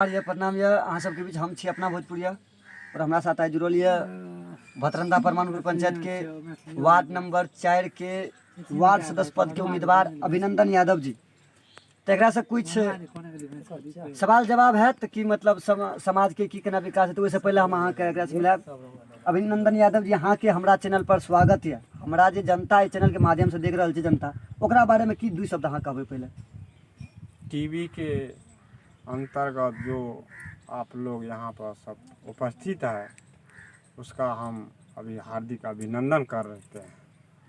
ये प्रणाम ये अहाँ सबके बीच हम छी अपना भोजपुरिया और हमारा साथ आइ जुड़ल ये भतरंदा परमाणु पंचायत के वार्ड नंबर 4 के वार्ड सदस्य पद के उम्मीदवार अभिनंदन यादव जी। तो एकरा से कुछ सवाल जवाब है तो कि मतलब समाज के की केना विकास है तो वैसे पहले हम अहाँ के एकरा से मिलाब। अभिनंदन यादव जी यहाँ के हमरा चैनल पर स्वागत है। हमारा जे जनता इस चैनल के माध्यम से देख रहा है जनता ओकरा बारे में की दू शब्द अहाँ कहबै। पहले टीवी के अंतर्गत जो आप लोग यहाँ पर सब उपस्थित है उसका हम अभी हार्दिक अभिनंदन करते हैं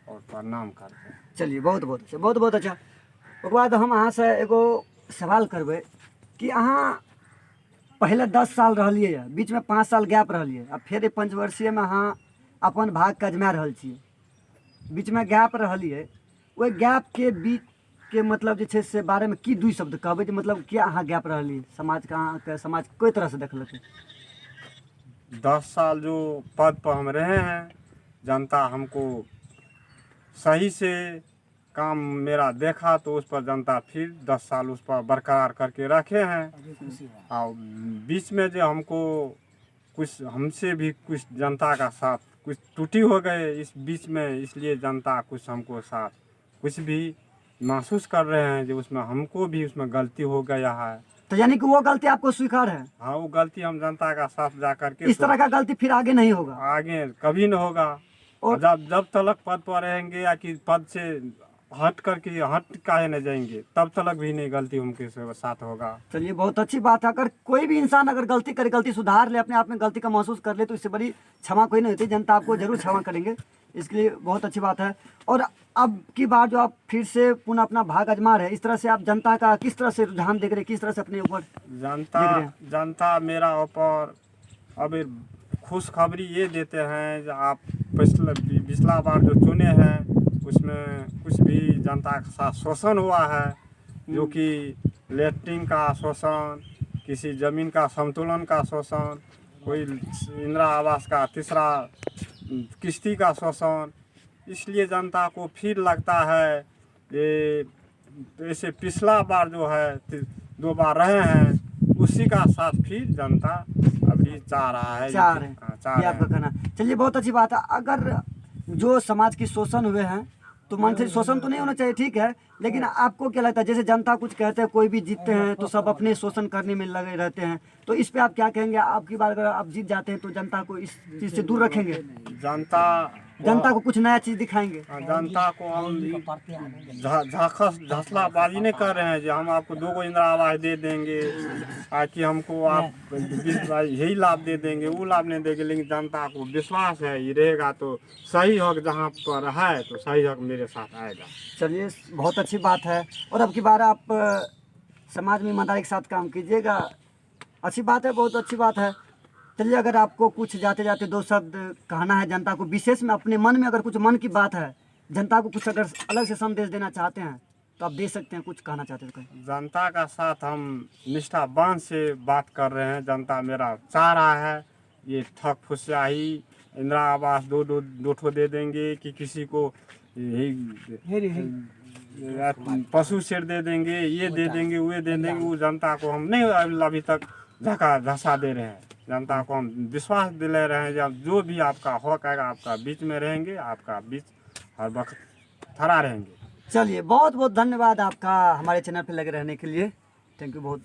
और प्रणाम करते हैं। चलिए बहुत बहुत अच्छा, बहुत बहुत अच्छा। उसके बाद हम अहाँ से एगो सवाल करबै कि अहाँ पहले 10 साल रहिए है, बीच में 5 साल गैप रहिए, अब फिर 5 वर्षीय में अहाँ अपन भाग के अजमा रहल छियै, बीच में गैप रहिए, ओहि गैप के बीच के मतलब जे छै से बारे में की दू शब्द कहबै जे मतलब क्या अहाँ गैप रहिए, समाज का अहाँ के समाज कोई तरह से देखलकै। 10 साल जो पद पर हम रहे हैं, जनता हमको सही से काम मेरा देखा तो उस पर जनता फिर 10 साल उस पर बरकरार करके रखे हैं। और बीच में जो हमको कुछ हमसे भी कुछ जनता का साथ कुछ त्रुटि हो गए इस बीच में, इसलिए जनता कुछ हमको साथ कुछ भी महसूस कर रहे हैं जो उसमें हमको भी उसमें गलती हो गया है। तो यानी कि वो गलती आपको स्वीकार है। हाँ, वो गलती हम जनता का साथ जा करके इस तरह का गलती फिर आगे नहीं होगा, आगे कभी न होगा। और जब तक पद पर रहेंगे या कि पद से हट करके हट काहे न जाएंगे तब तक भी नहीं गलती उनके साथ होगा। चलिए बहुत अच्छी बात है। अगर कोई भी इंसान अगर गलती करे, गलती सुधार ले, अपने आप में गलती का महसूस कर ले तो इससे बड़ी क्षमा कोई नहीं होती। जनता आपको जरूर क्षमा करेंगे, इसके लिए बहुत अच्छी बात है। और अब की बार जो आप फिर से पुनः अपना भाग आजमा रहे हैं, इस तरह से आप जनता का किस तरह से रुझान देख रहे हैं, किस तरह से अपने ऊपर जनता मेरा ऊपर अब खुशखबरी ये देते हैं जो आप पिछला बार जो चुने हैं उसमें कुछ भी जनता के साथ शोषण हुआ है, जो कि लेटरिन का शोषण, किसी ज़मीन का संतुलन का शोषण, कोई इंदिरा आवास का तीसरा किस्ती का शोषण। इसलिए जनता को फिर लगता है ये ऐसे पिछला बार जो है 2 बार रहे हैं उसी का साथ फिर जनता अभी चाह रहा है। चलिए बहुत अच्छी बात है। अगर जो समाज के शोषण हुए हैं तो मन से शोषण तो नहीं होना चाहिए, ठीक है, लेकिन आपको क्या लगता है जैसे जनता कुछ कहते हैं, कोई भी जीतते हैं तो सब अपने शोषण करने में लगे रहते हैं, तो इस पे आप क्या कहेंगे। आपकी बार अगर आप जीत जाते हैं तो जनता को इस चीज से दूर रखेंगे, जनता को कुछ नया चीज दिखाएंगे। जनता को हम झसलाबाजी नहीं कर रहे हैं जो हम आपको 2 इंदिरा आवास दे देंगे कि हमको आप यही लाभ दे देंगे, वो लाभ नहीं देंगे, लेकिन जनता को विश्वास है ये रहेगा तो सही हक जहाँ पर है तो सही हक मेरे साथ आएगा। चलिए बहुत अच्छी बात है। और अब की बार आप समाज में ईमानदारी के साथ काम कीजिएगा, अच्छी बात है, बहुत अच्छी बात है। चलिए अगर आपको कुछ जाते जाते 2 शब्द कहना है जनता को, विशेष में अपने मन में अगर कुछ मन की बात है, जनता को कुछ अगर अलग से संदेश देना चाहते हैं तो आप दे सकते हैं, कुछ कहना चाहते हैं तो। जनता का साथ हम निष्ठावान से बात कर रहे हैं। जनता मेरा चाह रहा है ये ठग फुसयाही इंदिरा आवास दो ठो दे देंगे कि किसी को पशु शेड दे देंगे, ये दे देंगे, वो दे देंगे, वो जनता को हम नहीं अभी तक धसा दे रहे हैं। जनता को हम विश्वास दिला रहे हैं जब जो भी आपका हक आएगा आपका बीच में रहेंगे, आपका बीच हर वक्त खड़ा रहेंगे। चलिए बहुत बहुत धन्यवाद आपका हमारे चैनल पे लगे रहने के लिए, थैंक यू बहुत।